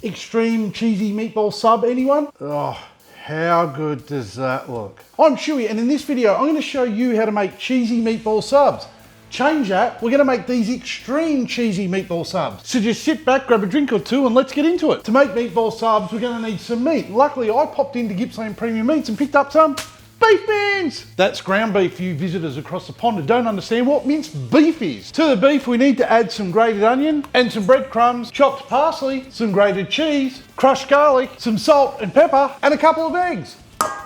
Extreme cheesy meatball sub, anyone? Oh, how good does that look? I'm Schuey, and in this video, I'm gonna show you how to make cheesy meatball subs. Change that, we're gonna make these extreme cheesy meatball subs. So just sit back, grab a drink or two, and let's get into it. To make meatball subs, we're gonna need some meat. Luckily, I popped into Gippsland Premium Meats and picked up some beef mince. That's ground beef for you visitors across the pond who don't understand what minced beef is. To the beef, we need to add some grated onion and some breadcrumbs, chopped parsley, some grated cheese, crushed garlic, some salt and pepper, and a couple of eggs.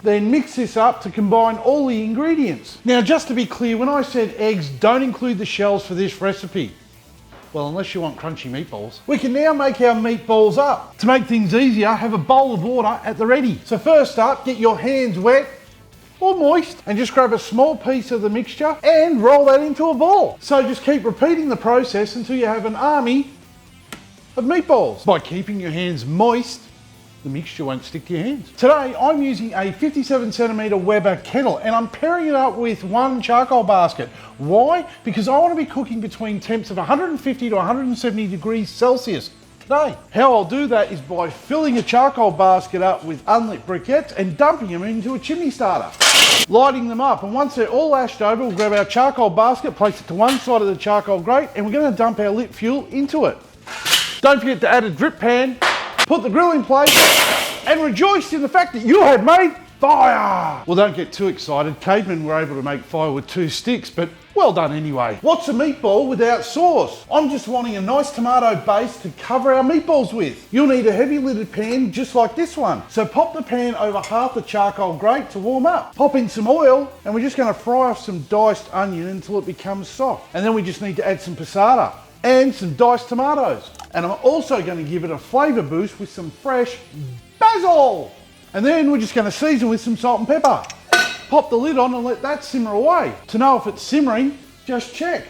Then mix this up to combine all the ingredients. Now, just to be clear, when I said eggs, don't include the shells for this recipe. Well, unless you want crunchy meatballs. We can now make our meatballs up. To make things easier, have a bowl of water at the ready. So first up, get your hands wet or moist, and just grab a small piece of the mixture and roll that into a ball. So just keep repeating the process until you have an army of meatballs. By keeping your hands moist, the mixture won't stick to your hands. Today, I'm using a 57cm Weber kettle, and I'm pairing it up with one charcoal basket. Why? Because I want to be cooking between temps of 150 to 170 degrees Celsius today. How I'll do that is by filling a charcoal basket up with unlit briquettes and dumping them into a chimney starter. Lighting them up, and once they're all ashed over, we'll grab our charcoal basket, place it to one side of the charcoal grate, and we're going to dump our lit fuel into it. Don't forget to add a drip pan, put the grill in place, and rejoice in the fact that you have made fire. Well, don't get too excited. Cavemen were able to make fire with 2 sticks, but well done anyway. What's a meatball without sauce? I'm just wanting a nice tomato base to cover our meatballs with. You'll need a heavy lidded pan just like this one. So pop the pan over half the charcoal grate to warm up. Pop in some oil, and we're just gonna fry off some diced onion until it becomes soft. And then we just need to add some passata and some diced tomatoes. And I'm also gonna give it a flavor boost with some fresh basil. And then we're just gonna season with some salt and pepper. Pop the lid on and let that simmer away. To know if it's simmering, just check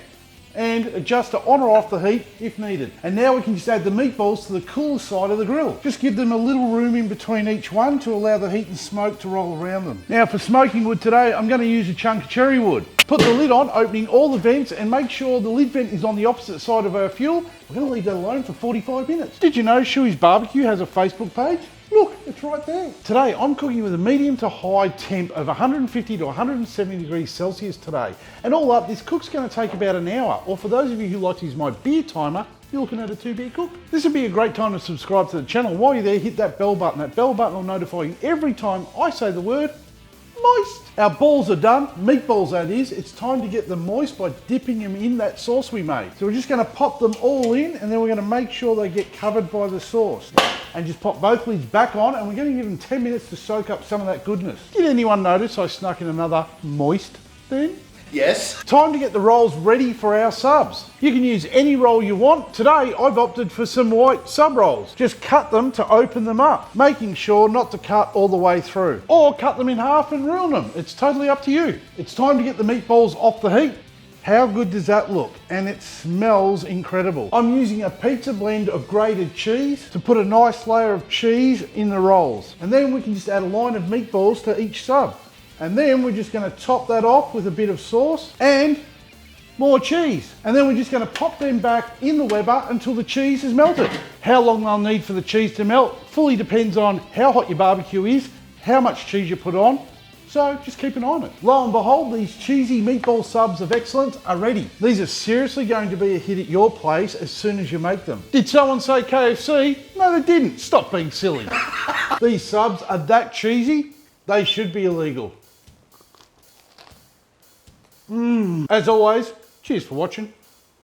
and adjust to on or off the heat if needed. And now we can just add the meatballs to the cooler side of the grill. Just give them a little room in between each one to allow the heat and smoke to roll around them. Now for smoking wood today, I'm going to use a chunk of cherry wood. Put the lid on, opening all the vents, and make sure the lid vent is on the opposite side of our fuel. We're going to leave that alone for 45 minutes. Did you know Schueys Barbecue has a Facebook page? Look, it's right there. Today, I'm cooking with a medium to high temp of 150 to 170 degrees Celsius today. And all up, this cook's gonna take about an hour. Or for those of you who like to use my beer timer, you're looking at a 2-beer cook. This would be a great time to subscribe to the channel. While you're there, hit that bell button. That bell button will notify you every time I say the word moist. Our balls are done, meatballs that is. It's time to get them moist by dipping them in that sauce we made. So we're just gonna pop them all in, and then we're gonna make sure they get covered by the sauce. And just pop both lids back on, and we're gonna give them 10 minutes to soak up some of that goodness. Did anyone notice I snuck in another moist then? Yes. Time to get the rolls ready for our subs. You can use any roll you want. Today, I've opted for some white sub rolls. Just cut them to open them up, making sure not to cut all the way through. Or cut them in half and ruin them. It's totally up to you. It's time to get the meatballs off the heat. How good does that look? And it smells incredible. I'm using a pizza blend of grated cheese to put a nice layer of cheese in the rolls. And then we can just add a line of meatballs to each sub. And then we're just gonna top that off with a bit of sauce and more cheese. And then we're just gonna pop them back in the Weber until the cheese is melted. How long they'll need for the cheese to melt fully depends on how hot your barbecue is, how much cheese you put on, so just keep an eye on it. Lo and behold, these cheesy meatball subs of excellence are ready. These are seriously going to be a hit at your place as soon as you make them. Did someone say KFC? No, they didn't. Stop being silly. These subs are that cheesy, they should be illegal. As always, cheers for watching.